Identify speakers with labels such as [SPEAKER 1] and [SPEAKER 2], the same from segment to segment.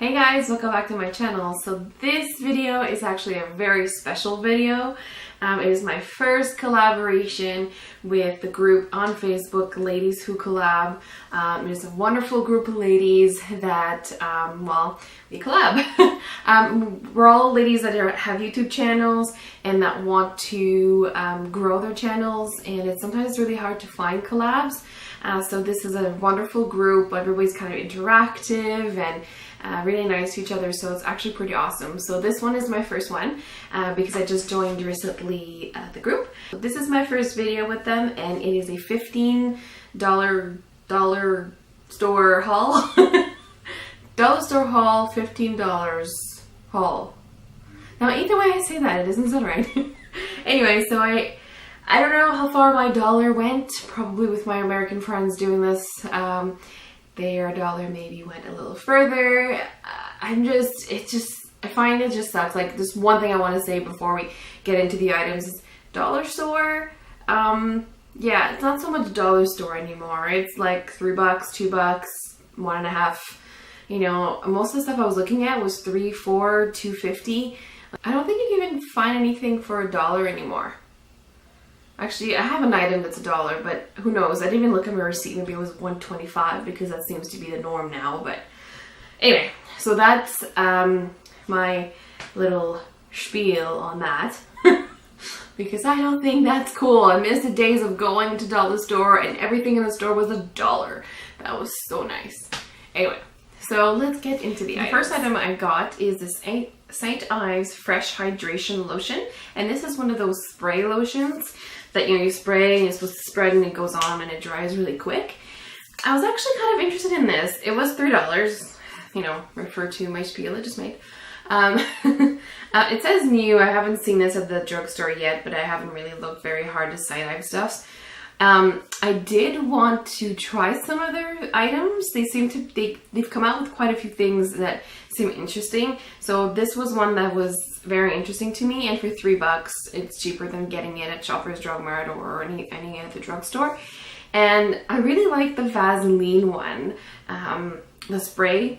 [SPEAKER 1] Hey guys, welcome back to my channel. So this video is actually a very special video. It is my first collaboration with the group on Facebook, Ladies Who Collab. It is a wonderful group of ladies that, we collab. We're all ladies that have YouTube channels and that want to grow their channels, and it's sometimes really hard to find collabs. So this is a wonderful group. Everybody's kind of interactive and really nice to each other, so it's actually pretty awesome. So this one is my first one because I just joined recently the group. This is my first video with them, and it is a $15 dollar store haul. Dollar store haul, $15 haul. Now either way I say that, it doesn't sound right. Anyway, so I don't know how far my dollar went, probably with my American friends doing this. Their dollar maybe went a little further. I find it just sucks. Like, just one thing I want to say before we get into the items is dollar store. Yeah, it's not so much dollar store anymore. It's like $3, $2, $1.50. You know, most of the stuff I was looking at was $3, $4, $2.50. I don't think you can even find anything for $1 anymore. Actually, I have an item that's $1, but who knows? I didn't even look at my receipt. Maybe it was $1.25 because that seems to be the norm now. But anyway, so that's my little spiel on that. Because I don't think that's cool. I miss the days of going to dollar store and everything in the store was $1. That was so nice. Anyway, so let's get into the items. First item I got is this St-Ives Fresh Hydration Lotion. And this is one of those spray lotions that, you know, you spray and you're supposed to spread and it goes on and it dries really quick. I was actually kind of interested in this. It was $3, you know, refer to my spiel I just made. It says new. I haven't seen this at the drugstore yet, but I haven't really looked very hard to St-Ives stuffs. I did want to try some of their items. They seem to, they've come out with quite a few things that seem interesting. So this was one that was very interesting to me, and for $3, it's cheaper than getting it at Shoppers Drug Mart or any other drugstore. And I really like the Vaseline one, the spray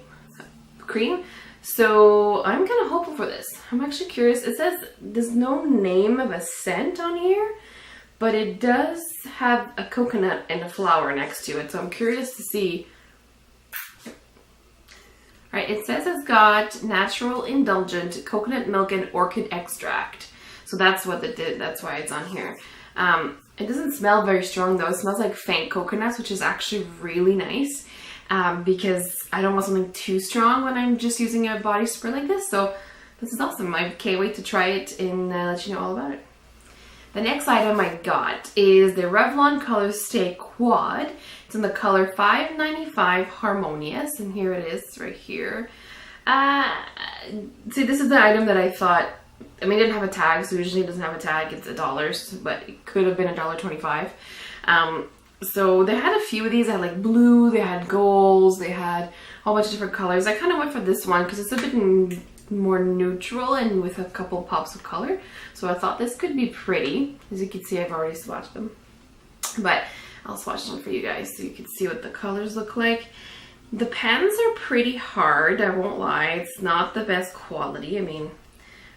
[SPEAKER 1] cream. So I'm kind of hopeful for this. I'm actually curious. It says there's no name of a scent on here, but it does have a coconut and a flower next to it. So I'm curious to see. Alright, it says it's got natural indulgent coconut milk and orchid extract. So that's what it did. That's why it's on here. It doesn't smell very strong though. It smells like faint coconuts, which is actually really nice. Because I don't want something too strong when I'm just using a body spray like this. So this is awesome. I can't wait to try it and let you know all about it. The next item I got is the Revlon Colorstay Quad. It's in the color 595 Harmonious, and here it is right here. See, this is the item that I thought, I mean, it didn't have a tag, so usually it doesn't have a tag. It's $1, but it could have been $1.25. So they had a few of these. They had like blue, they had golds, they had a whole bunch of different colors. I kind of went for this one because it's a bit more neutral and with a couple pops of color. So I thought this could be pretty. As you can see, I've already swatched them. But I'll swatch them for you guys so you can see what the colors look like. The pens are pretty hard, I won't lie. It's not the best quality, I mean,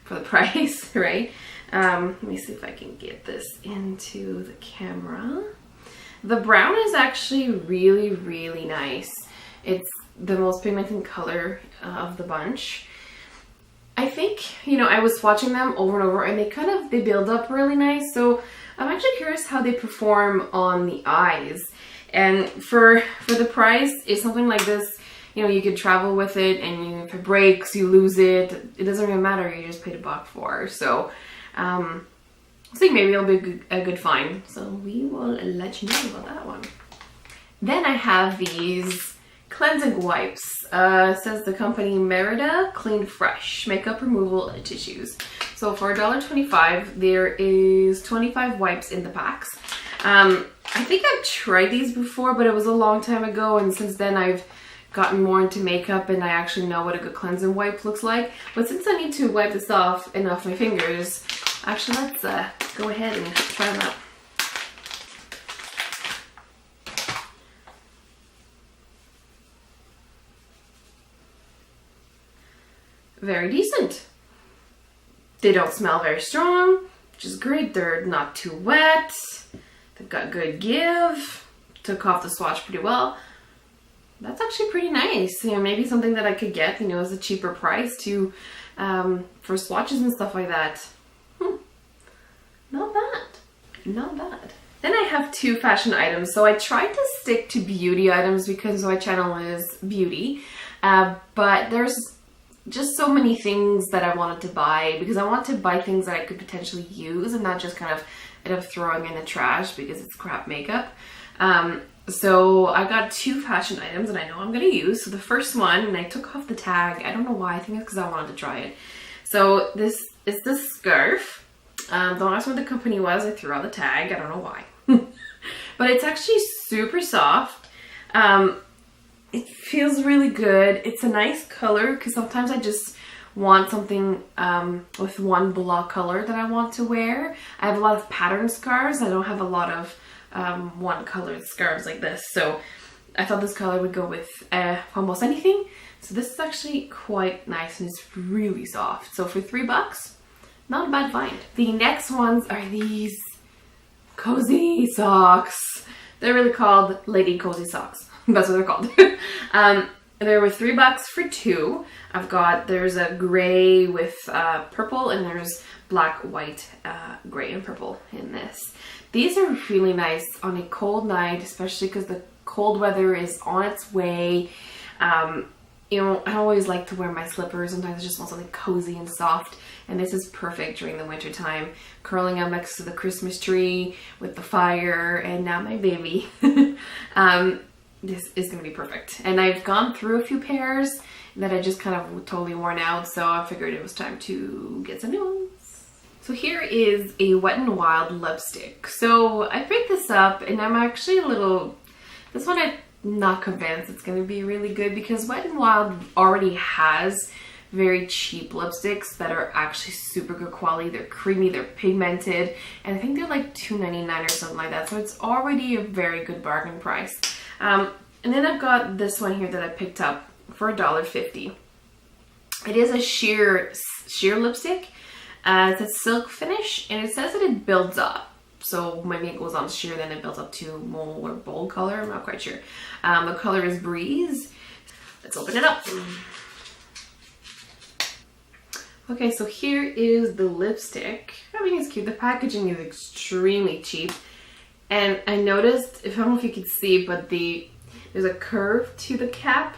[SPEAKER 1] for the price, right? Let me see if I can get this into the camera. The brown is actually really, really nice. It's the most pigmented color of the bunch. I think, you know, I was swatching them over and over and they build up really nice. So I'm actually curious how they perform on the eyes. And for the price, if something like this, you know, you could travel with it and if it breaks, you lose it. It doesn't really matter. You just paid $1 for. So, I think maybe it'll be a good find. So we will let you know about that one. Then I have these cleansing wipes. It says the company Merida Clean Fresh Makeup Removal Tissues. So for $1.25, there is 25 wipes in the packs. I think I've tried these before, but it was a long time ago, and since then I've gotten more into makeup and I actually know what a good cleansing wipe looks like. But since I need to wipe this off and off my fingers, actually let's go ahead and try them out. very decent. They don't smell very strong, which is great. They're not too wet. They've got good give. Took off the swatch pretty well. That's actually pretty nice. You know, maybe something that I could get, you know, as a cheaper price to for swatches and stuff like that. Not bad. Not bad. Then I have two fashion items. So I tried to stick to beauty items because my channel is beauty. But there's just so many things that I wanted to buy because I want to buy things that I could potentially use and not just kind of end up throwing in the trash because it's crap makeup. So I got two fashion items that I know I'm going to use. So the first one, and I took off the tag. I don't know why. I think it's because I wanted to try it. So this is the scarf. Don't ask what the company was. I threw out the tag. I don't know why. But it's actually super soft. It feels really good. It's a nice color because sometimes I just want something with one block color that I want to wear. I have a lot of pattern scarves. I don't have a lot of one colored scarves like this. So I thought this color would go with almost anything. So this is actually quite nice and it's really soft. So for $3, not a bad find. The next ones are these cozy socks. They're really called Lady Cozy Socks. That's what they're called. There were $3 for two. There's a gray with purple and there's black, white, gray and purple in this. These are really nice on a cold night, especially because the cold weather is on its way. You know, I always like to wear my slippers. Sometimes I just want something cozy and soft. And this is perfect during the winter time. Curling up next to the Christmas tree with the fire and now my baby. This is going to be perfect. And I've gone through a few pairs that I just kind of totally worn out. So I figured it was time to get some new ones. So here is a Wet n Wild lipstick. So I picked this up and I'm actually this one I'm not convinced it's going to be really good because Wet n Wild already has very cheap lipsticks that are actually super good quality. They're creamy, they're pigmented, and I think they're like $2.99 or something like that. So it's already a very good bargain price. And then I've got this one here that I picked up for $1.50. It is a sheer lipstick. It's a silk finish, and it says that it builds up. So maybe it goes on sheer, then it builds up to mole or bold color. I'm not quite sure. The color is Breeze. Let's open it up. Okay, so here is the lipstick. I mean, it's cute. The packaging is extremely cheap. And I noticed, I don't know if you could see, but there's a curve to the cap.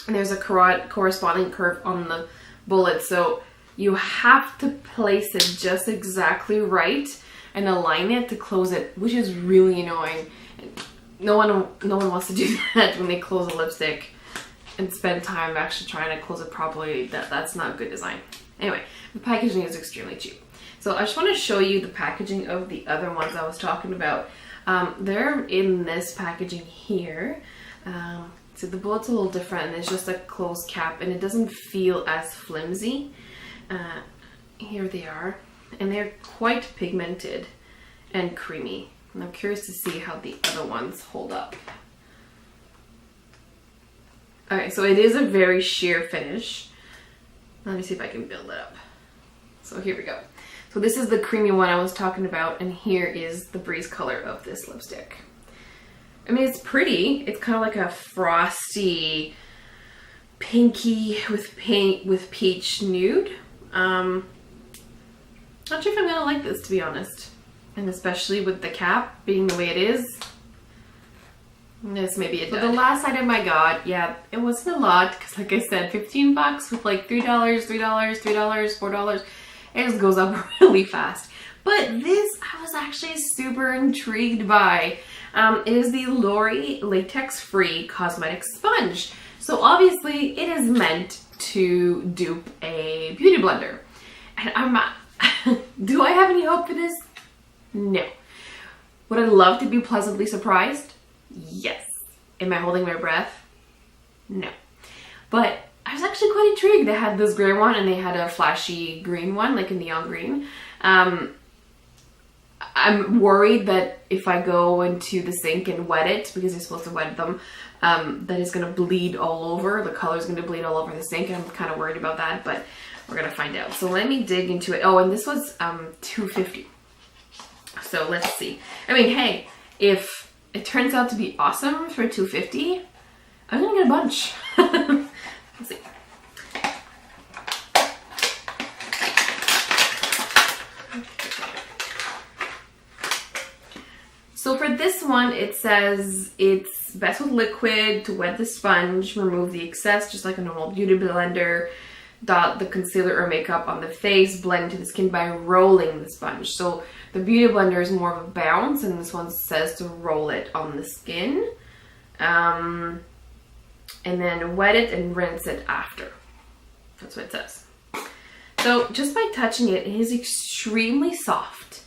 [SPEAKER 1] And there's a corresponding curve on the bullet. So you have to place it just exactly right and align it to close it, which is really annoying. No one wants to do that when they close a lipstick and spend time actually trying to close it properly. That's not good design. Anyway, the packaging is extremely cheap. So I just want to show you the packaging of the other ones I was talking about. They're in this packaging here. So the bullet's a little different and it's just a closed cap and it doesn't feel as flimsy. Here they are. And they're quite pigmented and creamy. And I'm curious to see how the other ones hold up. Alright, so it is a very sheer finish. Let me see if I can build it up. So here we go. So this is the creamy one I was talking about, and here is the Breeze color of this lipstick. I mean, it's pretty. It's kind of like a frosty, pinky with peach nude. Not sure if I'm gonna like this, to be honest. And especially with the cap being the way it is. This may be a dud. So the last item I got, yeah, it wasn't a lot because like I said, $15 with like $3, $4. It just goes up really fast. But this I was actually super intrigued by. It is the Lori Latex Free Cosmetic Sponge. So obviously it is meant to dupe a beauty blender. And I'm not, do I have any hope for this? No. Would I love to be pleasantly surprised? Yes. Am I holding my breath? No. But I was actually quite intrigued. They had this gray one and they had a flashy green one, like a neon green. I'm worried that if I go into the sink and wet it, because you're supposed to wet them, that it's gonna bleed all over. The color's gonna bleed all over the sink. I'm kind of worried about that, but we're gonna find out. So let me dig into it. Oh, and this was $2.50. So let's see. I mean, hey, if it turns out to be awesome for $2.50, I'm gonna get a bunch. Let's see. So for this one, it says it's best with liquid to wet the sponge, remove the excess, just like a normal beauty blender. Dot the concealer or makeup on the face, blend to the skin by rolling the sponge. So the beauty blender is more of a bounce, and this one says to roll it on the skin. And then wet it and rinse it after. That's what it says. So just by touching it, it is extremely soft.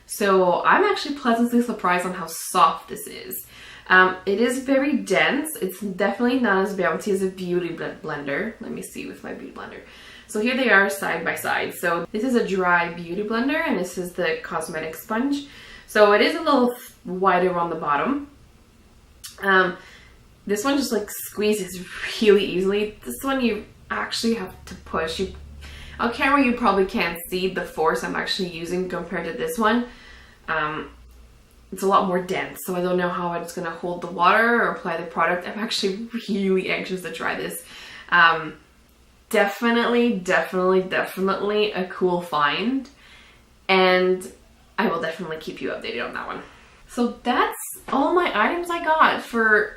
[SPEAKER 1] So I'm actually pleasantly surprised on how soft this is. It is very dense. It's definitely not as bouncy as a beauty blender. Let me see with my beauty blender. So here they are side by side. So this is a dry beauty blender and this is the Cosmetic Sponge. So it is a little wider on the bottom. This one just like squeezes really easily. This one you actually have to push. On camera you probably can't see the force I'm actually using compared to this one. It's a lot more dense, so I don't know how it's gonna hold the water or apply the product. I'm actually really anxious to try this. Definitely a cool find, and I will definitely keep you updated on that one. So that's all my items I got for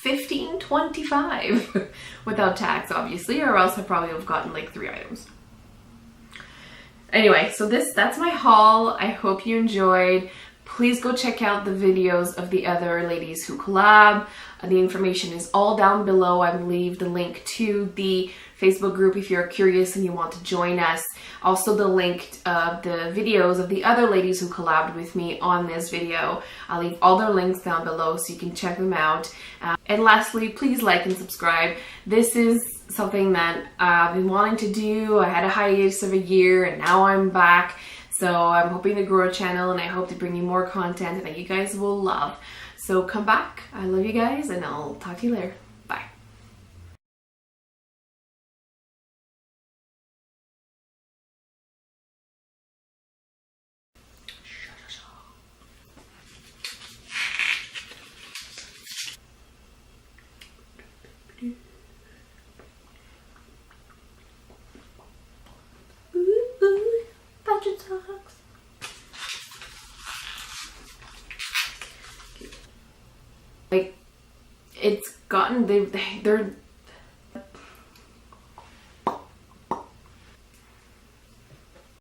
[SPEAKER 1] $15.25 without tax, obviously, or else I probably would have gotten like 3 items. Anyway, so that's my haul. I hope you enjoyed. Please go check out the videos of the other ladies who collab. The information is all down below. I will leave the link to the Facebook group if you're curious and you want to join us. Also the link of the videos of the other ladies who collabed with me on this video. I'll leave all their links down below so you can check them out. And lastly, please like and subscribe. This is something that I've been wanting to do. I had a hiatus of a year and now I'm back. So I'm hoping to grow a channel and I hope to bring you more content that you guys will love. So come back. I love you guys and I'll talk to you later. Bye. Like, it's gotten, they're